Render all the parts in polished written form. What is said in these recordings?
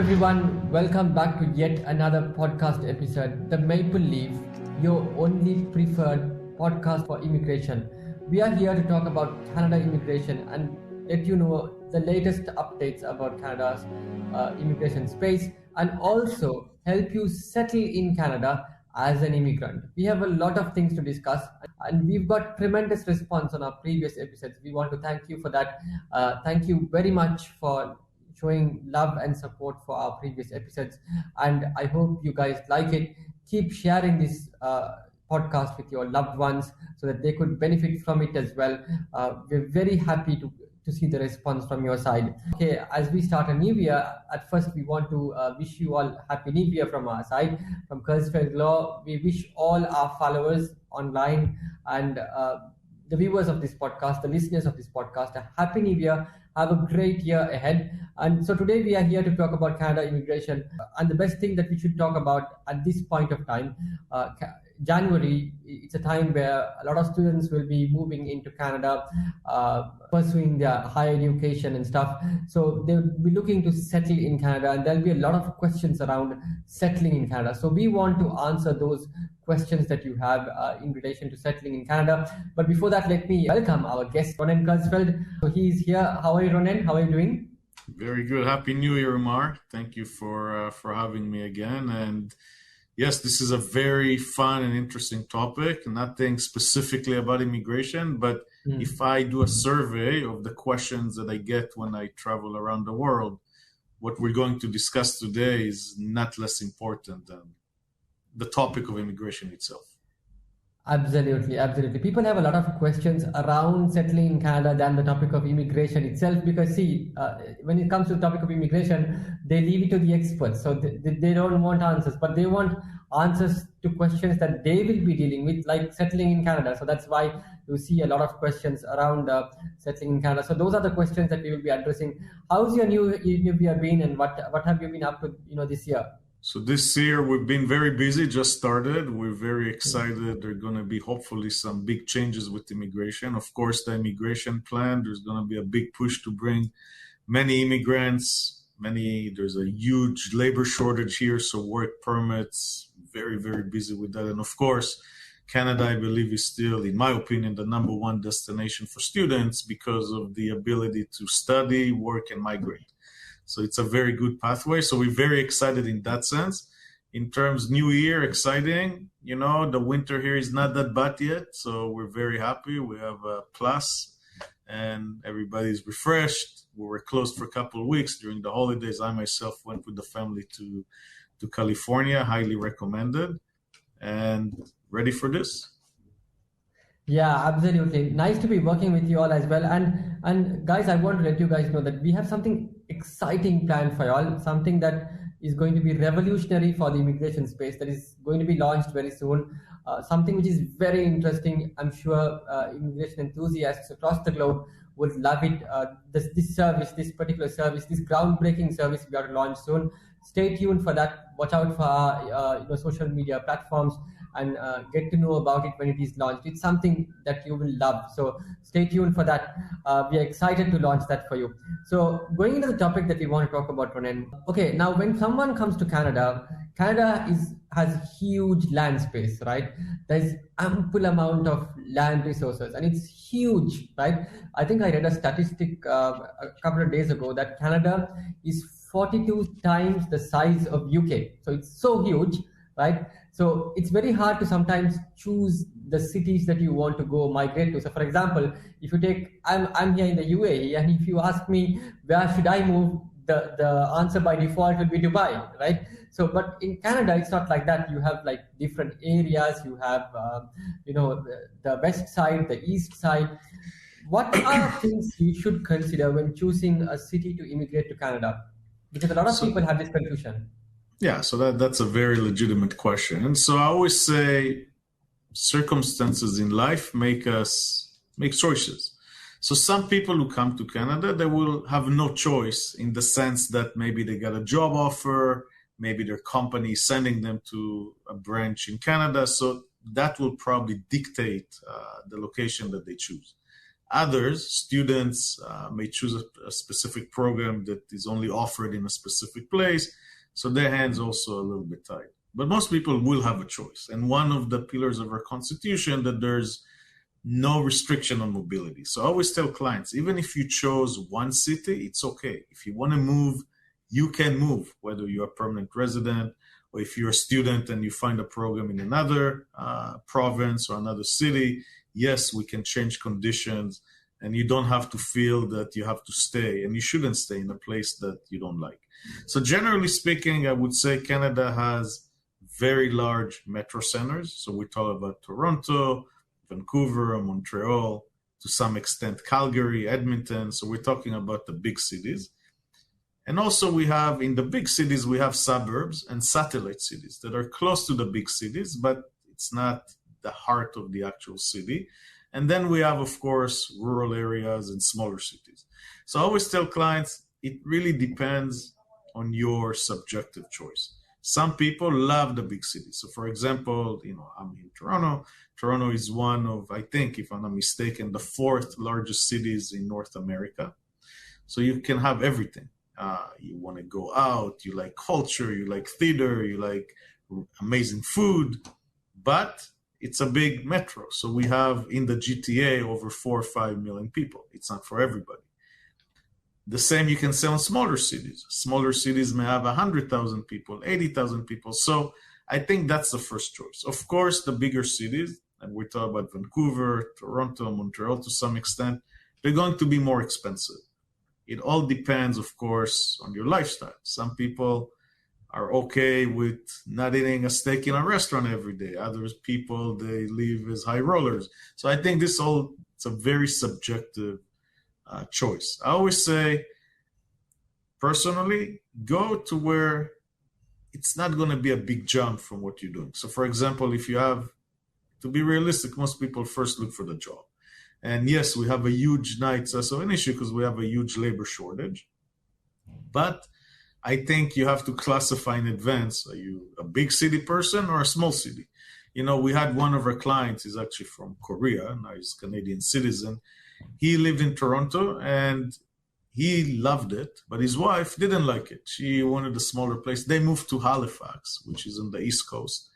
everyone, welcome back to yet another podcast episode, The Maple Leaf, your only preferred podcast for immigration. We are here to talk about Canada immigration and let you know the latest updates about Canada's immigration space and also help you settle in Canada as an immigrant. We have a lot of things to discuss and we've got tremendous response on our previous episodes. We want to thank you for that. Thank you very much for showing love and support for our previous episodes, and I hope you guys like it. Keep sharing this podcast with your loved ones so that they could benefit from it as well. We're very happy to see the response from your side. Okay, as we start a new year, at first we want to wish you all happy new year from our side. From Kurzfeld Law, we wish all our followers online and the viewers of this podcast, the listeners of this podcast, a happy new year. Have a great year ahead. And so today we are here to talk about Canada immigration. And the best thing that we should talk about at this point of time, January, it's a time where a lot of students will be moving into Canada, pursuing their higher education and stuff. So they'll be looking to settle in Canada, and there'll be a lot of questions around settling in Canada. So we want to answer those questions that you have in relation to settling in Canada. But before that, let me welcome our guest, Ronen Kurzfeld. So he's here. How are you, Ronen? How are you doing? Very good. Happy New Year, Umar. Thank you for having me again. And yes, this is a very fun and interesting topic. Nothing specifically about immigration, but if I do a survey of the questions that I get when I travel around the world, what we're going to discuss today is not less important than the topic of immigration itself. Absolutely, absolutely. People have a lot of questions around settling in Canada than the topic of immigration itself, because see, when it comes to the topic of immigration, they leave it to the experts. So they don't want answers, but they want answers to questions that they will be dealing with, like settling in Canada. So that's why you see a lot of questions around settling in Canada. So those are the questions that we will be addressing. How's your new year been, and what have you been up to, this year? So this year we've been very busy, just started. We're very excited. There are going to be hopefully some big changes with immigration. Of course, the immigration plan, there's going to be a big push to bring many immigrants. There's a huge labor shortage here, so work permits, very, very busy with that. And of course, Canada, I believe, is still, in my opinion, the number one destination for students because of the ability to study, work, and migrate. So it's a very good pathway. So we're very excited in that sense. In terms new year, exciting. The winter here is not that bad yet. So we're very happy. We have a plus and everybody's refreshed. We were closed for a couple of weeks during the holidays. I myself went with the family to California, highly recommended, and ready for this. Yeah, absolutely. Nice to be working with you all as well. And guys, I want to let you guys know that we have something exciting planned for you all, something that is going to be revolutionary for the immigration space, that is going to be launched very soon. Something which is very interesting. I'm sure immigration enthusiasts across the globe would love it. This particular service, this groundbreaking service we are to launch soon. Stay tuned for that. Watch out for our social media platforms and get to know about it when it is launched. It's something that you will love. So stay tuned for that. We are excited to launch that for you. So going into the topic that we want to talk about, Ronen. Okay, now when someone comes to Canada, has huge land space, right? There's ample amount of land resources and it's huge, right? I think I read a statistic a couple of days ago that Canada is 42 times the size of UK. So it's so huge, right? So it's very hard to sometimes choose the cities that you want to go migrate to. So for example, if you take, I'm here in the UAE, and if you ask me where should I move, the answer by default will be Dubai, right? So, but in Canada, it's not like that. You have like different areas. You have, the west side, the east side. What are things you should consider when choosing a city to immigrate to Canada? Because a lot of people have this confusion. Yeah, so that's a very legitimate question. And so I always say circumstances in life make choices. So some people who come to Canada, they will have no choice in the sense that maybe they got a job offer, maybe their company is sending them to a branch in Canada. So that will probably dictate the location that they choose. Others, students may choose a specific program that is only offered in a specific place, so their hands also a little bit tied. But most people will have a choice. And one of the pillars of our constitution that there's no restriction on mobility. So I always tell clients, even if you chose one city, it's okay. If you want to move, you can move, whether you're a permanent resident or if you're a student and you find a program in another province or another city. Yes, we can change conditions, and you don't have to feel that you have to stay, and you shouldn't stay in a place that you don't like. So generally speaking, I would say Canada has very large metro centers. So we talk about Toronto, Vancouver, Montreal, to some extent Calgary, Edmonton. So we're talking about the big cities. And also we have, in the big cities, we have suburbs and satellite cities that are close to the big cities, but it's not the heart of the actual city. And then we have, of course, rural areas and smaller cities. So I always tell clients, it really depends on your subjective choice. Some people love the big cities. So for example, I'm in Toronto. Toronto is one of, I think, if I'm not mistaken, the fourth largest cities in North America. So you can have everything. You want to go out, you like culture, you like theater, you like amazing food, but it's a big metro. So we have in the GTA over 4 or 5 million people. It's not for everybody. The same you can say on smaller cities. Smaller cities may have 100,000 people, 80,000 people. So I think that's the first choice. Of course, the bigger cities, and we talk about Vancouver, Toronto, Montreal to some extent, they're going to be more expensive. It all depends, of course, on your lifestyle. Some people are okay with not eating a steak in a restaurant every day. Other people, they live as high rollers. So I think it's a very subjective choice. I always say, personally, go to where it's not going to be a big jump from what you're doing. So for example, if you have, to be realistic, most people first look for the job. And yes, we have a huge, it's also an issue because we have a huge labor shortage. But I think you have to classify in advance. Are you a big city person or a small city? We had one of our clients, he's actually from Korea, now he's a Canadian citizen. He lived in Toronto and he loved it, but his wife didn't like it. She wanted a smaller place. They moved to Halifax, which is on the East Coast.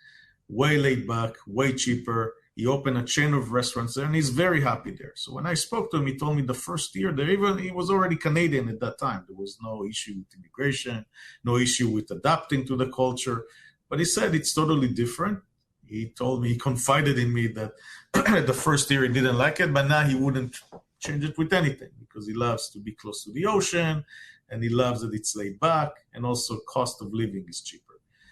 Way laid back, way cheaper. He opened a chain of restaurants there and he's very happy there. So when I spoke to him, he told me the first year there, he was already Canadian at that time. There was no issue with immigration, no issue with adapting to the culture. But he said it's totally different. He told me, he confided in me that the first year he didn't like it, but now he wouldn't change it with anything because he loves to be close to the ocean and he loves that it's laid back and also cost of living is cheaper.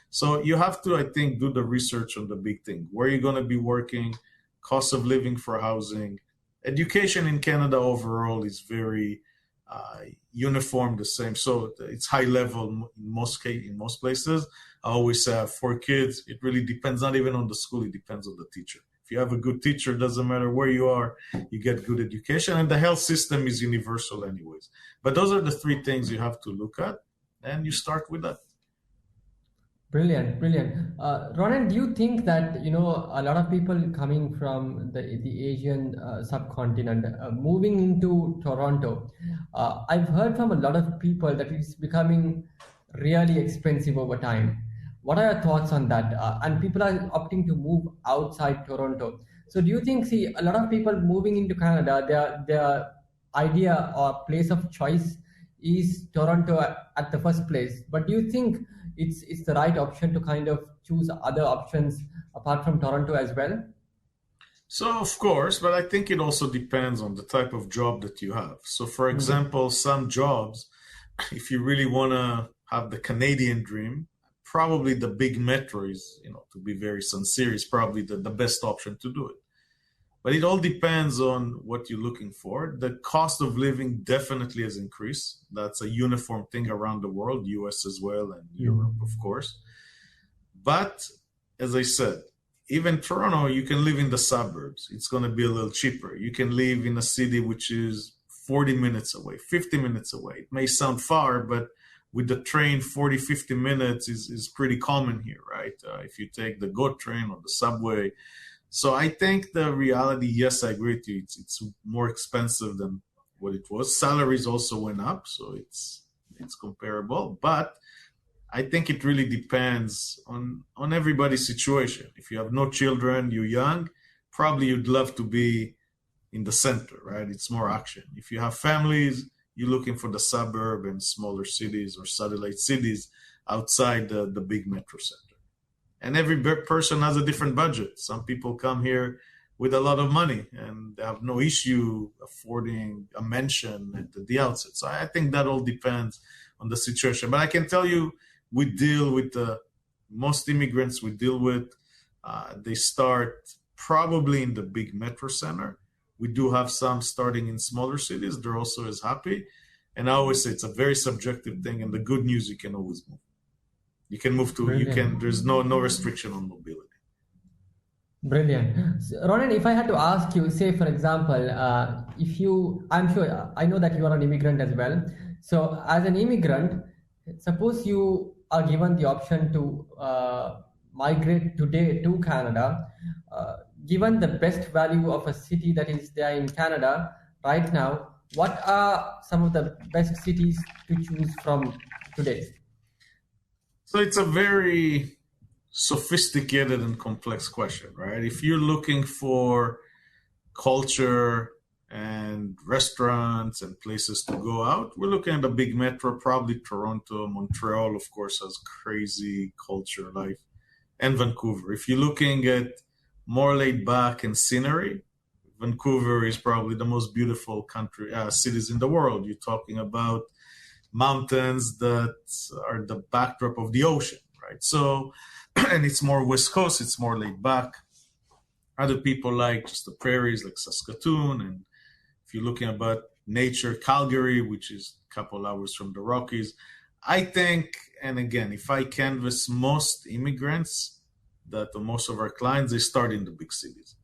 So you have to, I think, do the research on the big thing. Where you're going to be working, cost of living for housing. Education in Canada overall is very uniform, the same. So it's high level in most places. I always say I have 4 kids. It really depends, not even on the school. It depends on the teacher. If you have a good teacher, it doesn't matter where you are, you get good education. And the health system is universal anyways. But those are the 3 things you have to look at. And you start with that. Brilliant. Ronen, do you think that, a lot of people coming from the Asian subcontinent, moving into Toronto, I've heard from a lot of people that it's becoming really expensive over time. What are your thoughts on that? And people are opting to move outside Toronto. So do you think, a lot of people moving into Canada, their idea or place of choice is Toronto at the first place. But do you think it's the right option to kind of choose other options apart from Toronto as well? So, of course, but I think it also depends on the type of job that you have. So, for example, some jobs, if you really want to have the Canadian dream, probably the big metro is, to be very sincere, is probably the best option to do it. But it all depends on what you're looking for. The cost of living definitely has increased. That's a uniform thing around the world, US as well, and Europe, of course. But as I said, even Toronto, you can live in the suburbs. It's going to be a little cheaper. You can live in a city which is 40 minutes away, 50 minutes away. It may sound far, but with the train, 40, 50 minutes is pretty common here, right? If you take the GO train or the subway, So I think the reality, yes, I agree with you. It's more expensive than what it was. Salaries also went up, so it's comparable. But I think it really depends on everybody's situation. If you have no children, you're young, probably you'd love to be in the center, right? It's more action. If you have families, you're looking for the suburb and smaller cities or satellite cities outside the big metro center. And every person has a different budget. Some people come here with a lot of money and they have no issue affording a mansion at the outset. So I think that all depends on the situation. But I can tell you, we deal with the most immigrants we deal with. They start probably in the big metro center. We do have some starting in smaller cities. They're also as happy. And I always say it's a very subjective thing. And the good news, you can always move. You can move to, Brilliant. you can, there's no restriction on mobility. Brilliant. So, Ronen, if I had to ask you, say, for example, if you, I'm sure, I know that you are an immigrant as well. So, as an immigrant, suppose you are given the option to migrate today to Canada, given the best value of a city that is there in Canada right now, what are some of the best cities to choose from today? So it's a very sophisticated and complex question, right? If you're looking for culture and restaurants and places to go out, we're looking at a big metro, probably Toronto. Montreal, of course, has crazy culture life, and Vancouver. If you're looking at more laid back and scenery, Vancouver is probably the most beautiful cities in the world. You're talking about mountains that are the backdrop of the ocean, right? So, and it's more West Coast, it's more laid back. Other people like just the prairies, like Saskatoon. And if you're looking about nature, Calgary, which is a couple hours from the Rockies. I think, and again, if I canvass most immigrants, that most of our clients, they start in the big cities.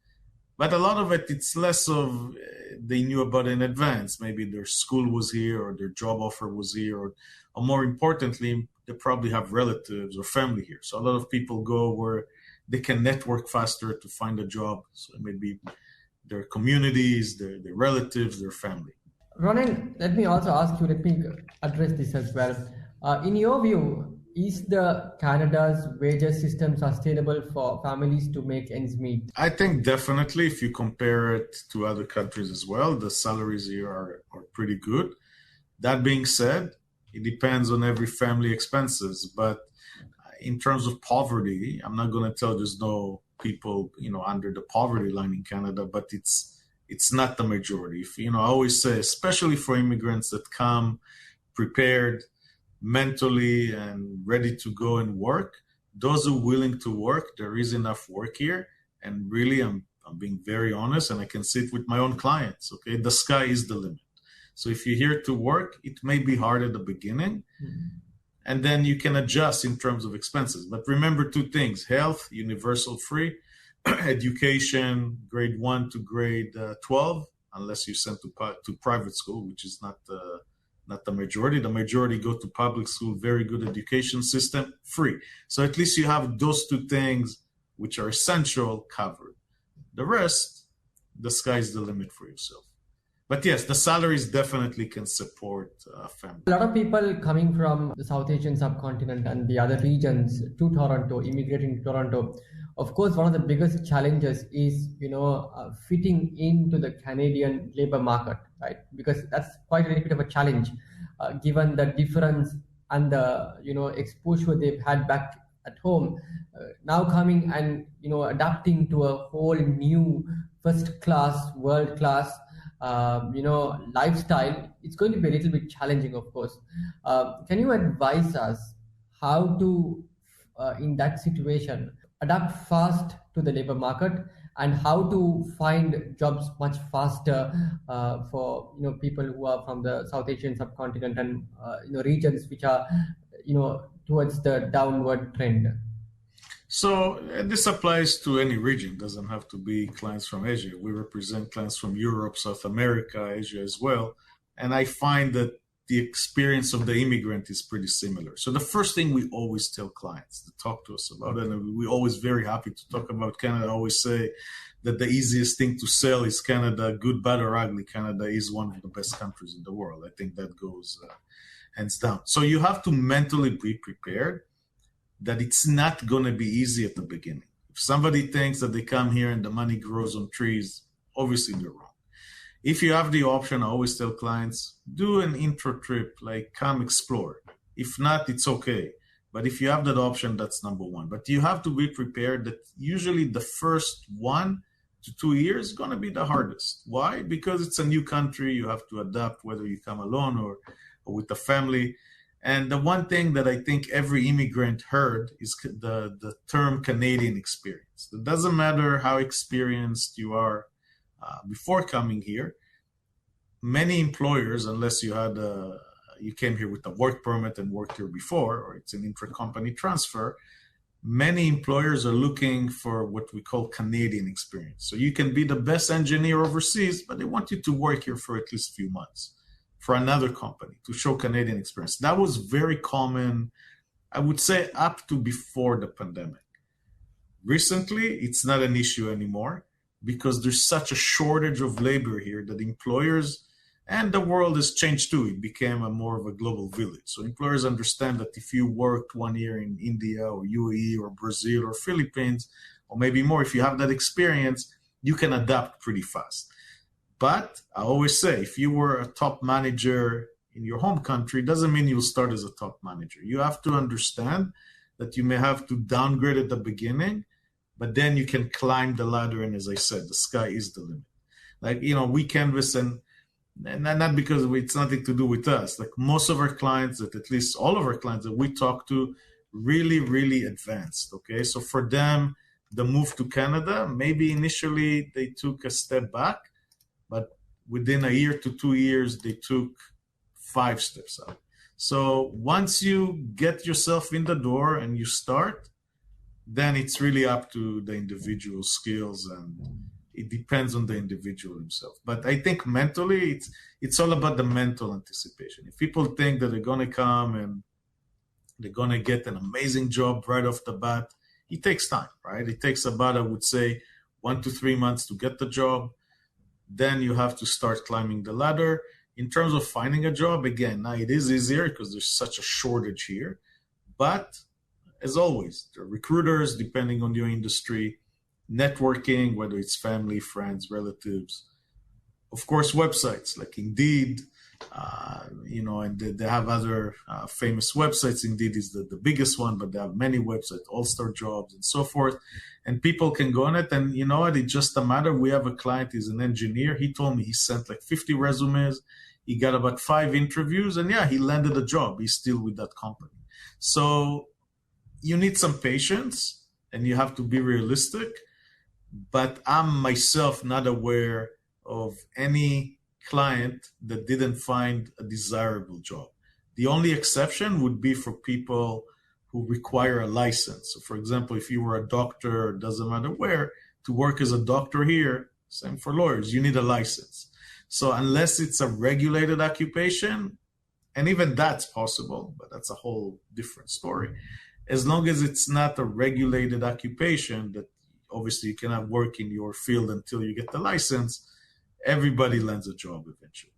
But a lot of it, it's less of they knew about in advance. Maybe their school was here or their job offer was here, or more importantly, they probably have relatives or family here. So a lot of people go where they can network faster to find a job. So maybe their communities, their relatives, their family. Ronen, let me also ask you, let me address this as well. In your view, is the Canada's wages system sustainable for families to make ends meet? I think definitely if you compare it to other countries as well, the salaries here are pretty good. That being said, it depends on every family expenses. But in terms of poverty, I'm not going to tell there's no people, under the poverty line in Canada, but it's not the majority. I always say, especially for immigrants that come prepared mentally and ready to go and work, those who are willing to work, there is enough work here. And really, I'm being very honest, and I can see it with my own clients. Okay, the sky is the limit. So if you're here to work, it may be hard at the beginning, and then you can adjust in terms of expenses. But remember two things: health, universal free, education, grade 1 to grade 12, unless you're sent to private school, which is not the majority. The majority go to public school, very good education system, free. So at least you have those two things, which are essential, covered. The rest, the sky's the limit for yourself. But yes, the salaries definitely can support a family. A lot of people coming from the South Asian subcontinent and the other regions to Toronto, immigrating to Toronto. Of course, one of the biggest challenges is, fitting into the Canadian labor market, right? Because that's quite a little bit of a challenge, given the difference and the, exposure they've had back at home. Now coming and, adapting to a whole new first class, world class, lifestyle, it's going to be a little bit challenging, of course. Can you advise us how to, in that situation, adapt fast to the labor market and how to find jobs much faster for people who are from the South Asian subcontinent and regions which are towards the downward trend? So this applies to any region. It doesn't have to be clients from Asia. We represent clients from Europe, South America, Asia as well. And I find that the experience of the immigrant is pretty similar. So the first thing we always tell clients to talk to us about it, and we're always very happy to talk about Canada. I always say that the easiest thing to sell is Canada, good, bad, or ugly. Canada is one of the best countries in the world. I think that goes hands down. So you have to mentally be prepared that it's not going to be easy at the beginning. If somebody thinks that they come here and the money grows on trees, obviously they're wrong. If you have the option, I always tell clients, do an intro trip, like come explore. If not, it's okay. But if you have that option, that's number one. But you have to be prepared that usually the first 1 to 2 years is going to be the hardest. Why? Because it's a new country. You have to adapt, whether you come alone or with a family. And the one thing that I think every immigrant heard is the term Canadian experience. It doesn't matter how experienced you are before coming here. Many employers, unless you came here with a work permit and worked here before, or it's an intra-company transfer, many employers are looking for what we call Canadian experience. So you can be the best engineer overseas, but they want you to work here for at least a few months for another company to show Canadian experience. That was very common, I would say, up to before the pandemic. Recently, it's not an issue anymore because there's such a shortage of labor here that employers, and the world has changed too. It became more of a global village. So employers understand that if you worked 1 year in India or UAE or Brazil or Philippines, or maybe more, if you have that experience, you can adapt pretty fast. But I always say, if you were a top manager in your home country, doesn't mean you'll start as a top manager. You have to understand that you may have to downgrade at the beginning, but then you can climb the ladder. And as I said, the sky is the limit. Like, we canvas and not because it's nothing to do with us. Like most of our clients, at least all of our clients that we talk to, really, really advanced. Okay. So for them, the move to Canada, maybe initially they took a step back, but within a year to 2 years, they took 5 steps up. So once you get yourself in the door and you start, then it's really up to the individual skills, and it depends on the individual himself. But I think mentally, it's all about the mental anticipation. If people think that they're going to come and they're going to get an amazing job right off the bat, it takes time, right? It takes about, I would say, 1 to 3 months to get the job. Then you have to start climbing the ladder. In terms of finding a job, again, now it is easier because there's such a shortage here. But as always, the recruiters, depending on your industry, networking, whether it's family, friends, relatives, of course, websites like Indeed, and they have other famous websites. Indeed is the biggest one, but they have many websites, All-Star Jobs and so forth. And people can go on it. And you know what? It's just a matter. We have a client, he's an engineer. He told me he sent like 50 resumes. He got about 5 interviews. And yeah, he landed a job. He's still with that company. So you need some patience and you have to be realistic. But I'm myself not aware of any client that didn't find a desirable job. The only exception would be for people who require a license. So for example, if you were a doctor, it doesn't matter where, to work as a doctor here, same for lawyers, you need a license. So unless it's a regulated occupation, and even that's possible, but that's a whole different story. As long as it's not a regulated occupation that obviously you cannot work in your field until you get the license, everybody lands a job eventually.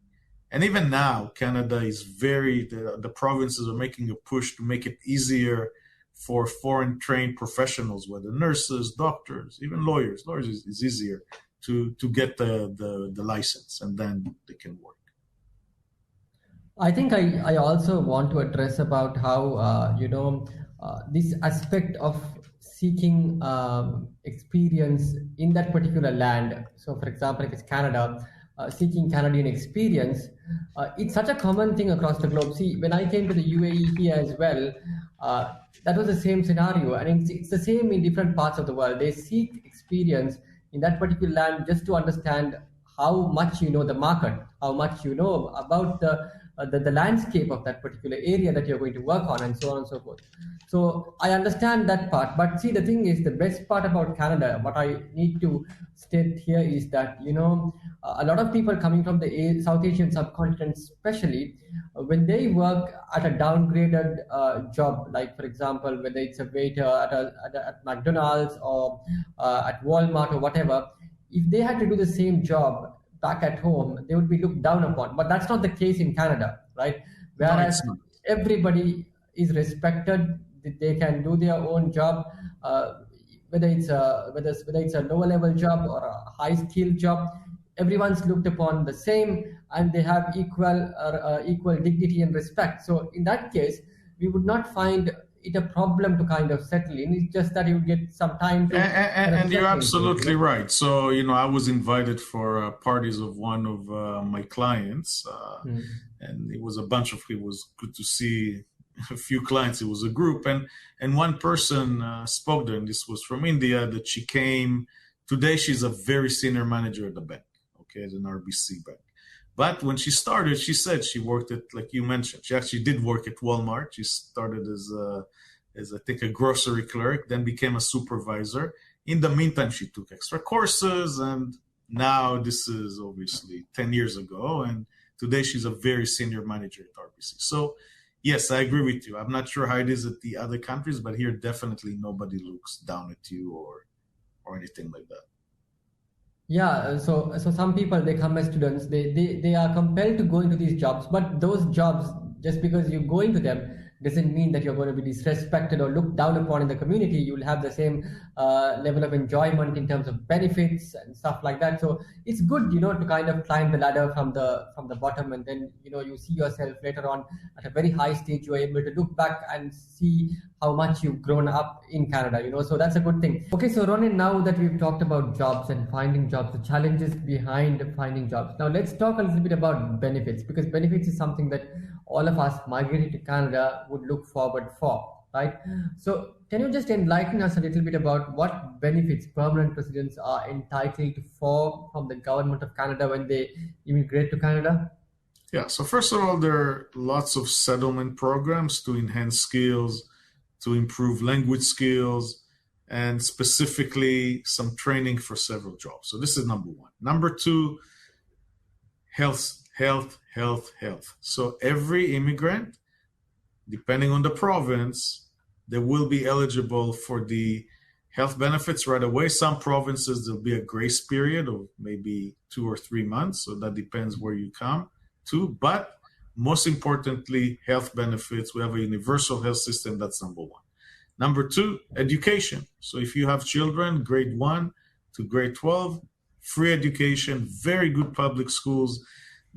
And even now, Canada is the provinces are making a push to make it easier for foreign trained professionals, whether nurses, doctors, even lawyers. Lawyers is easier to get the license, and then they can work. I think I also want to address about how, this aspect of seeking experience in that particular land. So for example, if it's Canada, seeking Canadian experience, it's such a common thing across the globe. See, when I came to the UAE here as well, that was the same scenario. And it's the same in different parts of the world. They seek experience in that particular land just to understand how much you know the market, how much you know about the the landscape of that particular area that you're going to work on, and so on and so forth. So I understand that part, but see, the thing is, the best part about Canada, what I need to state here is that, a lot of people coming from the South Asian subcontinent, especially when they work at a downgraded job, like for example, whether it's a waiter at McDonald's or at Walmart or whatever, if they had to do the same job back at home, they would be looked down upon. But that's not the case in Canada, right? No, Whereas it's not. everybody is respected, they can do their own job, whether it's a lower level job or a high skill job. Everyone's looked upon the same, and they have equal dignity and respect. So in that case, we would not find it a problem to kind of settle in. It's just that you get some time to And you're reflect into it, absolutely right. So, I was invited for parties of one of my clients, Mm. and it was a bunch of, it was good to see a few clients. It was a group, and one person spoke there, and this was from India, that she came, today she's a very senior manager at the bank, okay, at an RBC bank. But when she started, she said she worked at, like you mentioned, she actually did work at Walmart. She started as I think a grocery clerk, then became a supervisor. In the meantime, she took extra courses, and now this is obviously 10 years ago, and today she's a very senior manager at RBC. So yes, I agree with you. I'm not sure how it is at the other countries, but here definitely nobody looks down at you or anything like that. Yeah, so some people, they come as students, they are compelled to go into these jobs, but those jobs, just because you go into them, doesn't mean that you're going to be disrespected or looked down upon in the community. You'll have the same level of enjoyment in terms of benefits and stuff like that. So it's good, to kind of climb the ladder from the bottom, and then you see yourself later on at a very high stage. You're able to look back and see how much you've grown up in Canada. So that's a good thing. Okay, so Ronin, now that we've talked about jobs and finding jobs, the challenges behind finding jobs, now let's talk a little bit about benefits, because benefits is something that all of us migrating to Canada would look forward for, right? So can you just enlighten us a little bit about what benefits permanent residents are entitled for from the government of Canada when they immigrate to Canada? Yeah, so first of all, there are lots of settlement programs to enhance skills, to improve language skills, and specifically some training for several jobs. So this is number one. Number two, health. So every immigrant, depending on the province, they will be eligible for the health benefits right away. Some provinces, there'll be a grace period of maybe 2 or 3 months. So that depends where you come to. But most importantly, health benefits. We have a universal health system. That's number one. Number two, education. So if you have children, grade 1 to grade 12, free education, very good public schools.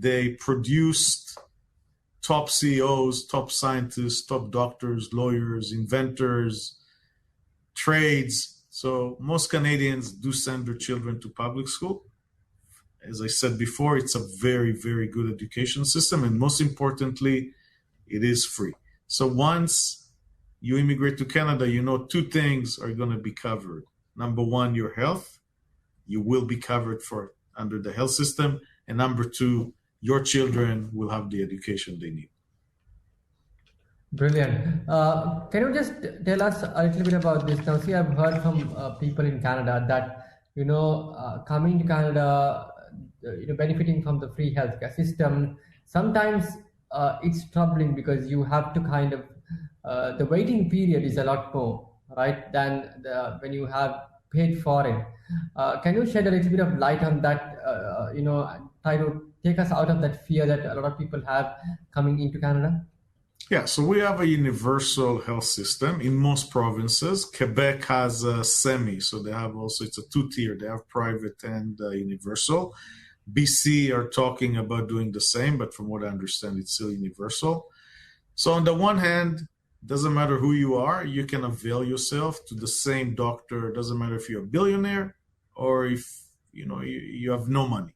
They produced top CEOs, top scientists, top doctors, lawyers, inventors, trades. So most Canadians do send their children to public school. As I said before, it's a very, very good education system. And most importantly, it is free. So once you immigrate to Canada, two things are going to be covered. Number one, your health. You will be covered for under the health system. And number two, your children will have the education they need. Brilliant. Can you just tell us a little bit about this? Now, see, I've heard from people in Canada that, coming to Canada, benefiting from the free healthcare system, sometimes it's troubling because you have to kind of, the waiting period is a lot more, right, than when you have paid for it. Can you shed a little bit of light on that, try to take us out of that fear that a lot of people have coming into Canada? Yeah, so we have a universal health system in most provinces. Quebec has a semi, so they have also, it's a two-tier. They have private and universal. BC are talking about doing the same, but from what I understand, it's still universal. So on the one hand, doesn't matter who you are, you can avail yourself to the same doctor. It doesn't matter if you're a billionaire or if you have no money.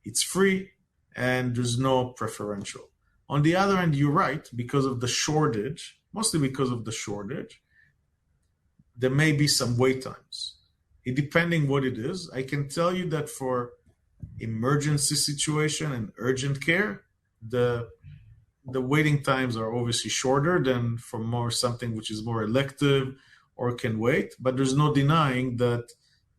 It's free and there's no preferential. On the other hand, you're right, because of the shortage, mostly because of the shortage, there may be some wait times. It depending what it is. I can tell you that for emergency situation and urgent care, the the waiting times are obviously shorter than for more something which is more elective or can wait. But there's no denying that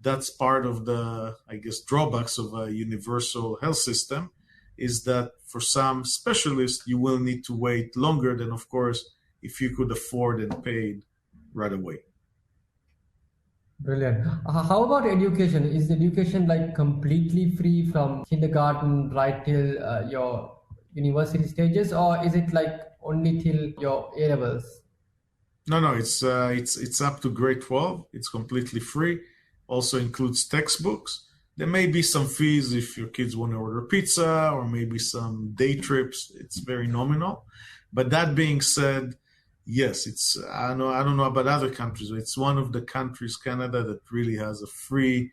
that's part of the, I guess, drawbacks of a universal health system, is that for some specialists, you will need to wait longer than, of course, if you could afford and paid right away. Brilliant. How about education? Is education like completely free from kindergarten right till your university stages, or is it like only till your A levels? No, it's up to grade 12. It's completely free. Also includes textbooks. There may be some fees if your kids want to order pizza or maybe some day trips. It's very nominal. But that being said, yes, I don't know about other countries, but it's one of the countries, Canada, that really has a free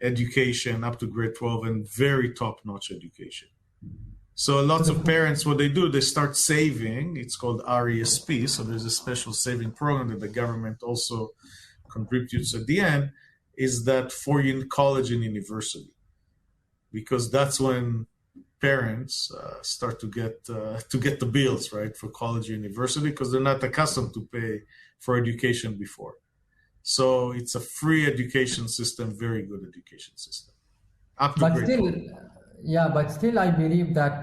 education up to grade 12 and very top-notch education. So lots of parents, what they do, they start saving. It's called RESP. So there's a special saving program that the government also contributes at the end, is that for college and university, because that's when parents start to get the bills, right, for college and university, because they're not accustomed to pay for education before. So it's a free education system, very good education system. Up to But grade still, 12. yeah, but still, I believe that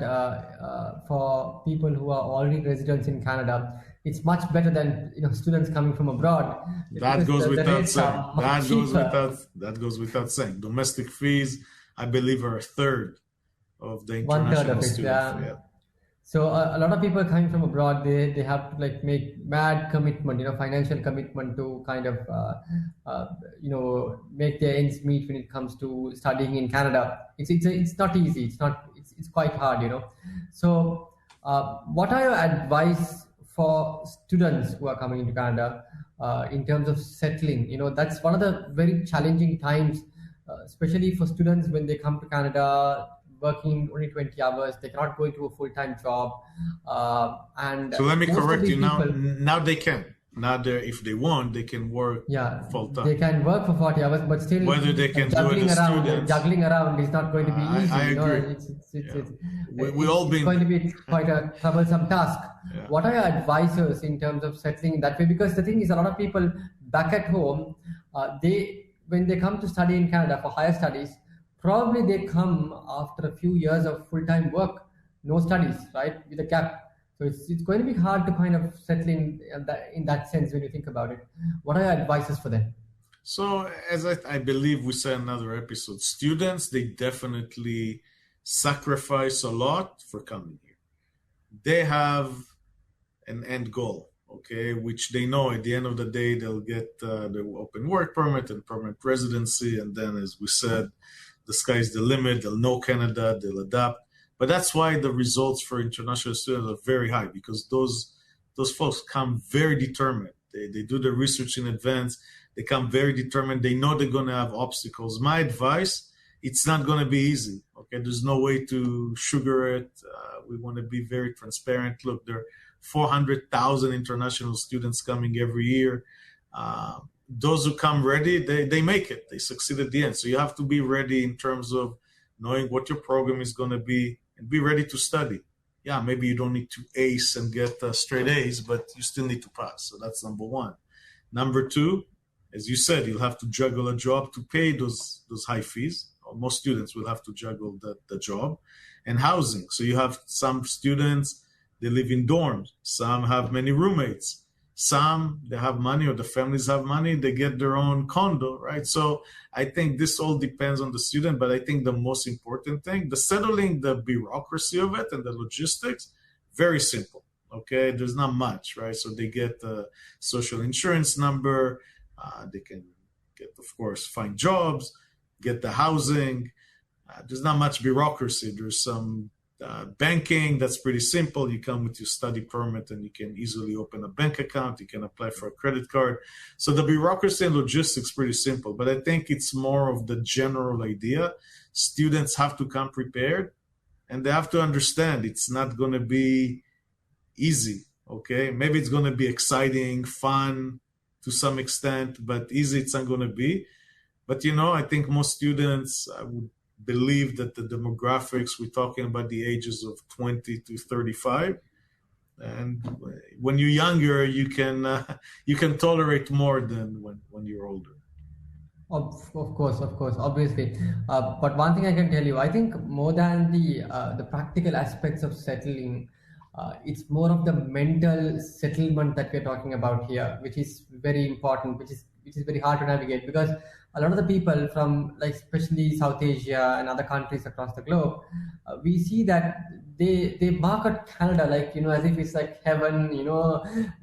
for people who are already residents in Canada, it's much better than students coming from abroad, That because goes the without rates saying. are much cheaper. That goes without saying. Domestic fees, I believe, are a third of the One third international of it, student yeah. fee. Yeah. So a lot of people coming from abroad, they have to like make mad commitment, financial commitment to kind of make their ends meet when it comes to studying in Canada. It's not easy. It's quite hard. So what are your advice for students who are coming into Canada in terms of settling? That's one of the very challenging times, especially for students when they come to Canada working only 20 hours. They cannot go into a full-time job, and So let me most of correct these you now. people, Now they can. Now if they want, they can work yeah, full they time. can work for 40 hours, but still Whether they can do it juggling as around students, juggling around is not going to be easy. I agree. It's Yeah. We all it's going been. to be quite a troublesome task. Yeah. What are your advices in terms of settling in that way? Because the thing is, a lot of people back at home, when they come to study in Canada for higher studies, probably they come after a few years of full-time work, no studies, right, with a gap. So it's going to be hard to kind of settle in that sense when you think about it. What are your advices for them? So as I believe we said in another episode, students, they definitely sacrifice a lot for coming here. They have an end goal, okay, which they know at the end of the day they'll get the open work permit and permanent residency, and then, as we said, the sky's the limit. They'll know Canada, they'll adapt. But that's why the results for international students are very high, because those folks come very determined. They do the research in advance. They come very determined. They know they're going to have obstacles. My advice, it's not going to be easy. Okay, there's no way to sugar it. We want to be very transparent. Look, there are 400,000 international students coming every year. Those who come ready, they make it. They succeed at the end. So you have to be ready in terms of knowing what your program is going to be and be ready to study. Yeah, maybe you don't need to ace and get straight A's, but you still need to pass. So that's number one. Number two, as you said, you'll have to juggle a job to pay those high fees. Most students will have to juggle the job and housing. So you have some students, they live in dorms. Some have many roommates. Some, they have money, or the families have money, they get their own condo, right? So I think this all depends on the student, but I think the most important thing, the settling, the bureaucracy of it and the logistics, very simple, okay? There's not much, right? So they get the social insurance number, they can get, of course, find jobs, get the housing. There's not much bureaucracy. There's some banking, that's pretty simple. You come with your study permit and you can easily open a bank account. You can apply for a credit card. So the bureaucracy and logistics pretty simple, but I think it's more of the general idea. Students have to come prepared and they have to understand it's not going to be easy. Okay. Maybe it's going to be exciting, fun to some extent, but easy it's not going to be. But, I think most students, I would believe that the demographics, we're talking about the ages of 20 to 35, And when you're younger, you can tolerate more than when you're older. Of course, obviously. But one thing I can tell you, I think more than the practical aspects of settling, it's more of the mental settlement that we're talking about here, which is very important, which is very hard to navigate because a lot of the people from like especially South Asia and other countries across the globe, we see that they market Canada like as if it's like heaven.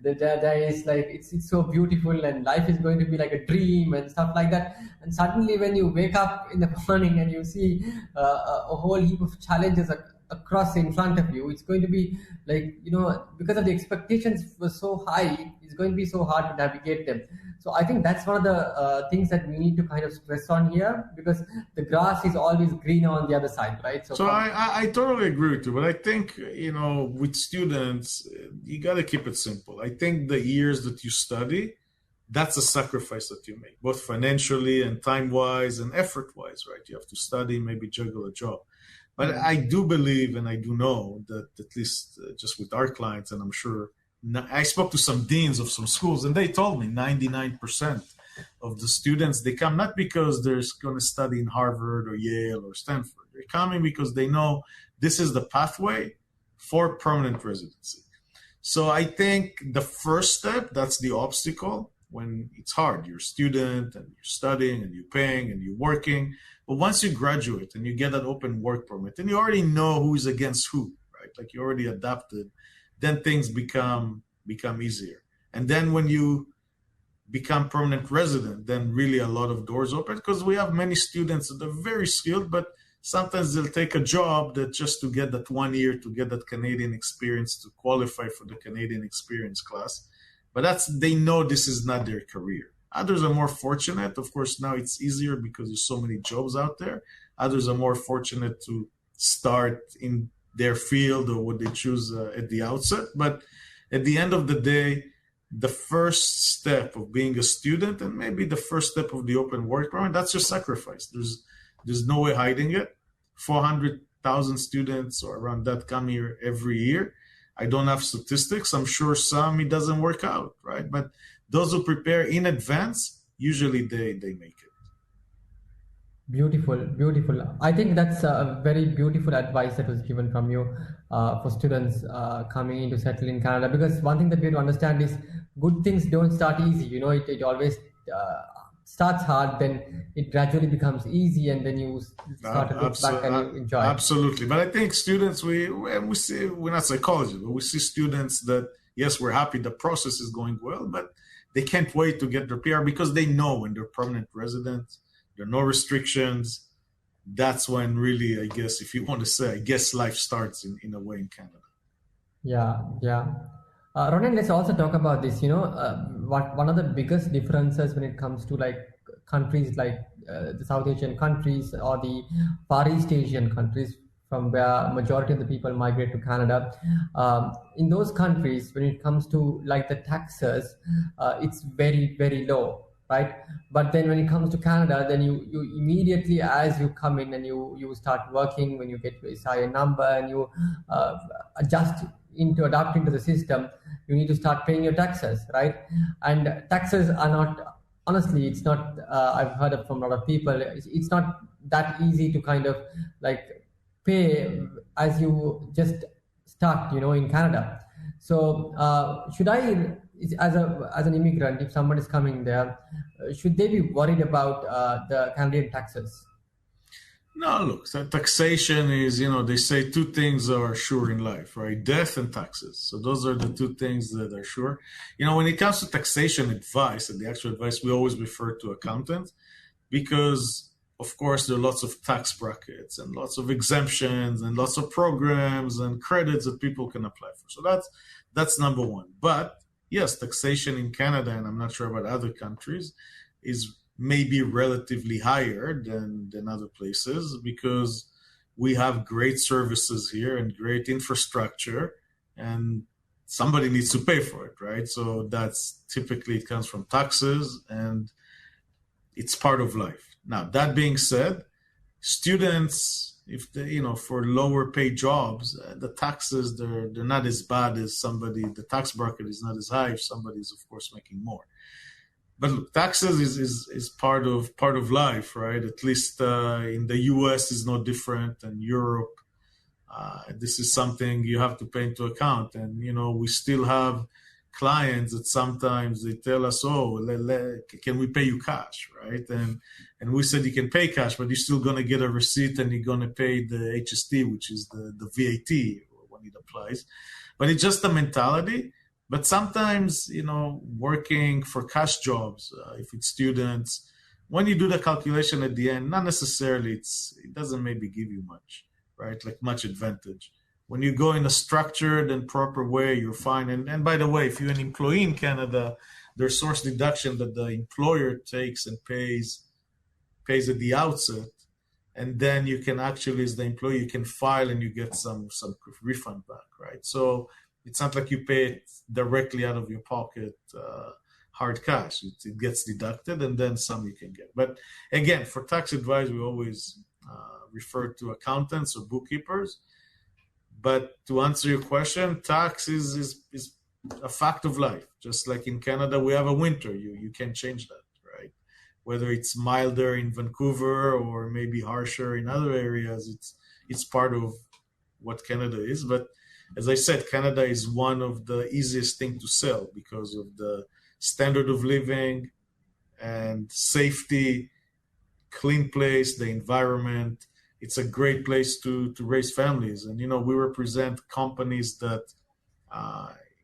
There is like it's so beautiful and life is going to be like a dream and stuff like that. And suddenly, when you wake up in the morning and you see a whole heap of challenges across in front of you, it's going to be like because of the expectations were so high, it's going to be so hard to navigate them. So I think that's one of the things that we need to kind of stress on here because the grass is always greener on the other side, right? So I totally agree with you, but I think with students, you got to keep it simple. I think the years that you study, that's a sacrifice that you make, both financially and time-wise and effort-wise, right? You have to study, maybe juggle a job. But I do believe and I do know that at least just with our clients, and I'm sure I spoke to some deans of some schools, and they told me 99% of the students, they come not because they're going to study in Harvard or Yale or Stanford. They're coming because they know this is the pathway for permanent residency. So I think the first step, that's the obstacle when it's hard. You're a student and you're studying and you're paying and you're working. But once you graduate and you get that open work permit and you already know who's against who, right? Like you already adapted, then things become easier. And then when you become permanent resident, then really a lot of doors open because we have many students that are very skilled, but sometimes they'll take a job that just to get that 1 year, to get that Canadian experience, to qualify for the Canadian experience class. But they know this is not their career. Others are more fortunate. Of course, now it's easier because there's so many jobs out there. Others are more fortunate to start in their field or what they choose at the outset. But at the end of the day, the first step of being a student and maybe the first step of the open work permit, that's your sacrifice. There's no way hiding it. 400,000 students or around that come here every year. I don't have statistics. I'm sure some it doesn't work out, right? But those who prepare in advance, usually they make it. Beautiful, beautiful. I think that's a very beautiful advice that was given from you for students coming in to settle in Canada. Because one thing that we have to understand is good things don't start easy. It always starts hard, then it gradually becomes easy, and then you start to look back and you enjoy. Absolutely. But I think students, we see, we're not psychologists, but we see students that, yes, we're happy the process is going well, but they can't wait to get their PR because they know when they're permanent residents, there are no restrictions. That's when really, I guess, if you want to say, I guess life starts in a way in Canada. Yeah, yeah. Ronen, let's also talk about this. One of the biggest differences when it comes to like countries like the South Asian countries or the Far East Asian countries from where majority of the people migrate to Canada. In those countries, when it comes to like the taxes, it's very, very low, right? But then when it comes to Canada, then you immediately, as you come in and you start working, when you get to a SIN number and you adapt into the system, you need to start paying your taxes, right? And taxes are not, honestly, it's not, I've heard it from a lot of people, it's not that easy to kind of like pay as you just start, in Canada. So should I, as an immigrant, if someone is coming there, should they be worried about the Canadian taxes? No, look, taxation is, they say two things are sure in life, right? Death and taxes. So those are the two things that are sure. When it comes to taxation advice and the actual advice, we always refer to accountants because, of course, there are lots of tax brackets and lots of exemptions and lots of programs and credits that people can apply for. So that's number one. But yes, taxation in Canada, and I'm not sure about other countries, is maybe relatively higher than other places because we have great services here and great infrastructure, and somebody needs to pay for it, right? So that's typically it comes from taxes and it's part of life. Now, that being said, students, if for lower paid jobs, the taxes they're not as bad as somebody. The tax bracket is not as high if somebody is, of course, making more. But look, taxes is part of life, right? At least in the U.S. is no different than Europe. This is something you have to pay into account, and we still have clients that sometimes they tell us, "Oh, can we pay you cash?" Right? And we said you can pay cash, but you're still going to get a receipt and you're going to pay the HST, which is the VAT when it applies. But it's just a mentality. But sometimes, working for cash jobs, if it's students, when you do the calculation at the end, not necessarily it doesn't maybe give you much, right? Like much advantage. When you go in a structured and proper way, you're fine. And by the way, if you're an employee in Canada, there's source deduction that the employer takes and pays at the outset. And then you can actually, as the employee, you can file and you get some refund back, right? So it's not like you pay it directly out of your pocket, hard cash. It gets deducted and then some you can get. But again, for tax advice, we always refer to accountants or bookkeepers. But to answer your question, tax is a fact of life. Just like in Canada, we have a winter. You can't change that, right? Whether it's milder in Vancouver or maybe harsher in other areas, it's part of what Canada is. But as I said, Canada is one of the easiest things to sell because of the standard of living and safety, clean place, the environment. It's a great place to raise families. And, we represent companies that,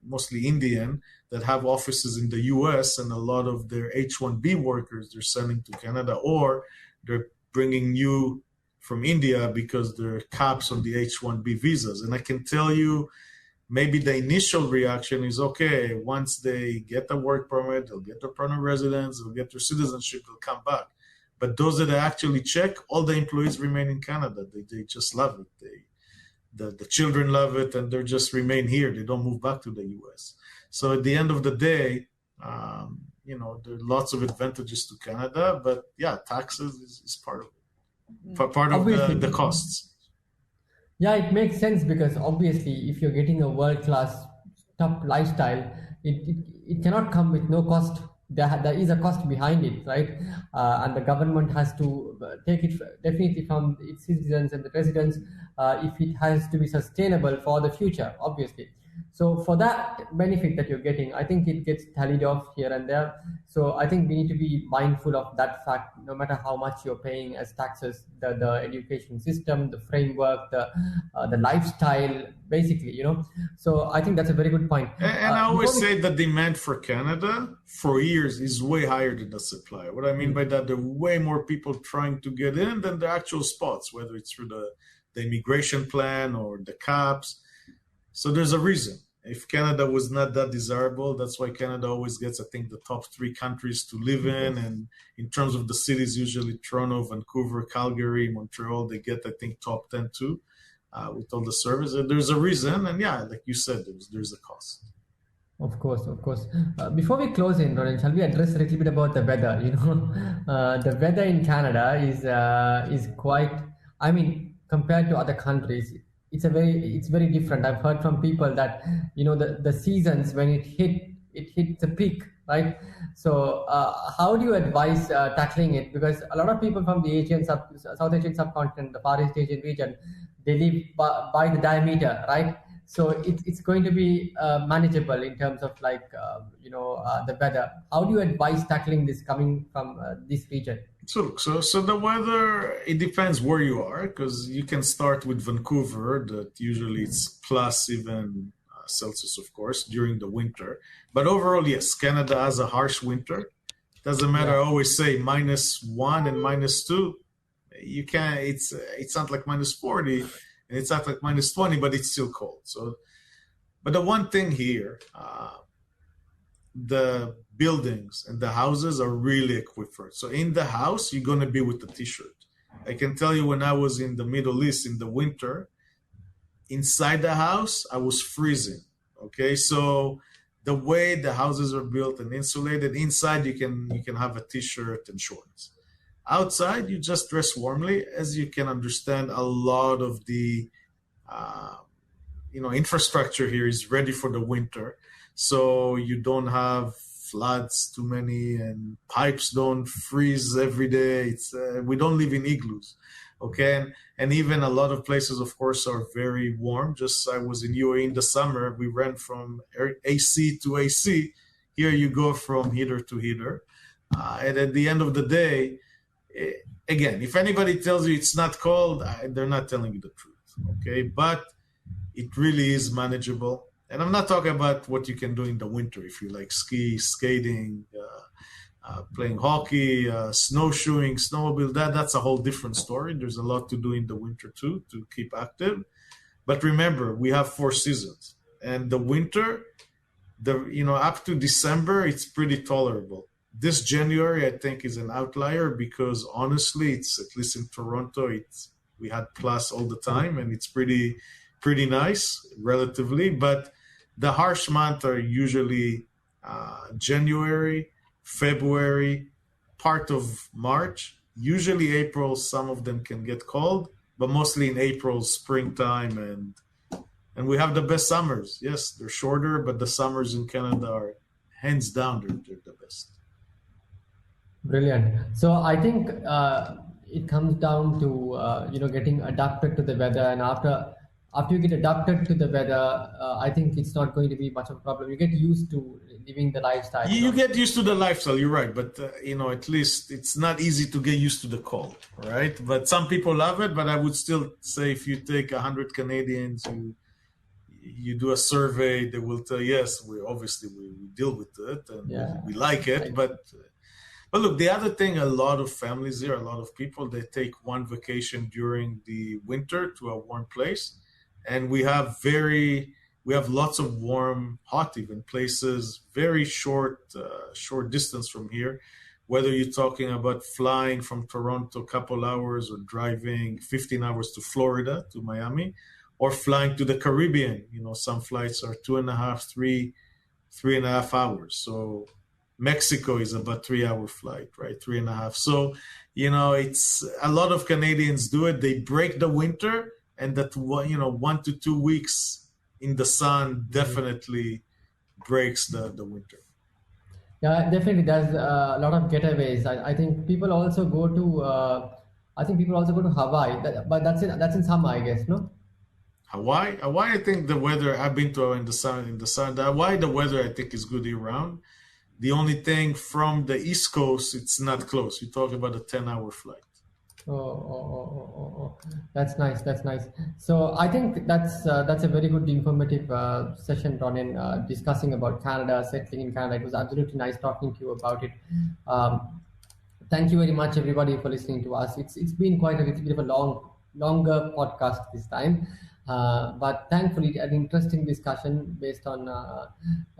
mostly Indian, that have offices in the US, and a lot of their H-1B workers they're sending to Canada, or they're bringing you from India because there are caps on the H-1B visas. And I can tell you, maybe the initial reaction is, okay, once they get the work permit, they'll get their permanent residence, they'll get their citizenship, they'll come back. But those that actually check, all the employees remain in Canada. They just love it. The children love it, and they just remain here. They don't move back to the U.S. So at the end of the day, there are lots of advantages to Canada. But yeah, taxes is part of it, part of the costs. Yeah, it makes sense because obviously, if you're getting a world-class top lifestyle, it cannot come with no cost. There is a cost behind it, right? And the government has to take it definitely from its citizens and the residents if it has to be sustainable for the future, obviously. So for that benefit that you're getting, I think it gets tallied off here and there. So I think we need to be mindful of that fact, no matter how much you're paying as taxes, the education system, the framework, the lifestyle, basically, So I think that's a very good point. And I always say the demand for Canada for years is way higher than the supply. What I mean by that, there are way more people trying to get in than the actual spots, whether it's through the immigration plan or the caps. So there's a reason. If Canada was not that desirable, that's why Canada always gets, I think, the top 3 countries to live in. And in terms of the cities, usually Toronto, Vancouver, Calgary, Montreal, they get, I think, top 10 too, with all the service. And there's a reason. And yeah, like you said, there's a cost. Of course. Before we close in, Ronen, shall we address a little bit about the weather? The weather in Canada is quite, compared to other countries, it's very different. I've heard from people that the seasons when it hits a peak, right? So how do you advise tackling it? Because a lot of people from the South Asian subcontinent, the Far East Asian region, they live by the diameter, right? So it's going to be manageable in terms of the weather. How do you advise tackling this coming from this region? So the weather, it depends where you are, because you can start with Vancouver, that usually it's plus even Celsius, of course, during the winter. But overall, yes, Canada has a harsh winter. Doesn't matter. Yeah. I always say -1 and -2. You can't. It's not like -40, and it's not like -20, but it's still cold. So, but the one thing here, the buildings and the houses are really equipped for it. So in the house, you're going to be with the t-shirt. I can tell you, when I was in the Middle East in the winter, inside the house, I was freezing. Okay, so the way the houses are built and insulated, inside you can have a t-shirt and shorts. Outside, you just dress warmly. As you can understand, a lot of the infrastructure here is ready for the winter, so you don't have floods too many, and pipes don't freeze every day. It's we don't live in igloos, okay? And even a lot of places, of course, are very warm. Just I was in UAE in the summer. We ran from AC to AC. Here you go from heater to heater, and at the end of the day, again, if anybody tells you it's not cold, they're not telling you the truth, okay? But it really is manageable. And I'm not talking about what you can do in the winter if you like ski, skating, playing hockey, snowshoeing, snowmobile. That's a whole different story. There's a lot to do in the winter too to keep active. But remember, we have 4 seasons, and the winter, up to December, it's pretty tolerable. This January, I think, is an outlier because honestly, it's at least in Toronto, we had plus all the time, and it's pretty nice relatively. But the harsh months are usually January, February, part of March, usually April. Some of them can get cold, but mostly in April, springtime, and we have the best summers. Yes, they're shorter, but the summers in Canada are hands down, they're the best. Brilliant. So I think it comes down to getting adapted to the weather, and after you get adapted to the weather, I think it's not going to be much of a problem. You get used to living the lifestyle. You get used to the lifestyle. You're right, but at least it's not easy to get used to the cold, right? But some people love it. But I would still say if you take 100 Canadians, you do a survey, they will tell yes, we deal with it and we like it, but look, the other thing, a lot of families here, a lot of people, they take one vacation during the winter to a warm place. And we have lots of warm, hot even places, very short distance from here. Whether you're talking about flying from Toronto a couple hours or driving 15 hours to Florida, to Miami, or flying to the Caribbean. Some flights are 2.5, 3.5 hours. So Mexico is about 3-hour flight, right? 3.5. So, it's a lot of Canadians do it. They break the winter, and that 1 to 2 weeks in the sun definitely breaks the winter. Yeah, definitely. There's a lot of getaways. I think people also go to. Hawaii, but that's in summer, I guess, no? Hawaii, I think the weather. I've been to in the sun. Hawaii, the weather I think is good year round. The only thing from the East Coast, it's not close. You're talking about a 10-hour flight. Oh, that's nice. So I think that's a very good informative session, Ronen, discussing about Canada, settling in Canada. It was absolutely nice talking to you about it. Thank you very much, everybody, for listening to us. It's been quite a little bit of a longer podcast this time. But thankfully, an interesting discussion based on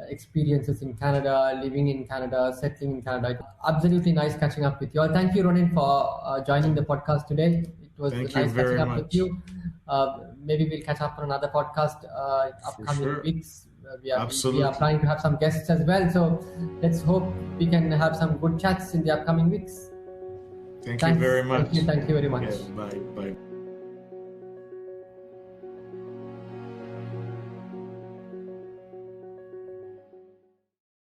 experiences in Canada, living in Canada, settling in Canada. Absolutely nice catching up with you all. Thank you, Ronen, for joining the podcast today. It was nice catching up with you. Maybe we'll catch up on another podcast upcoming weeks. We are planning to have some guests as well. So let's hope we can have some good chats in the upcoming weeks. Thank you very much. Thank you very much. Yeah, bye.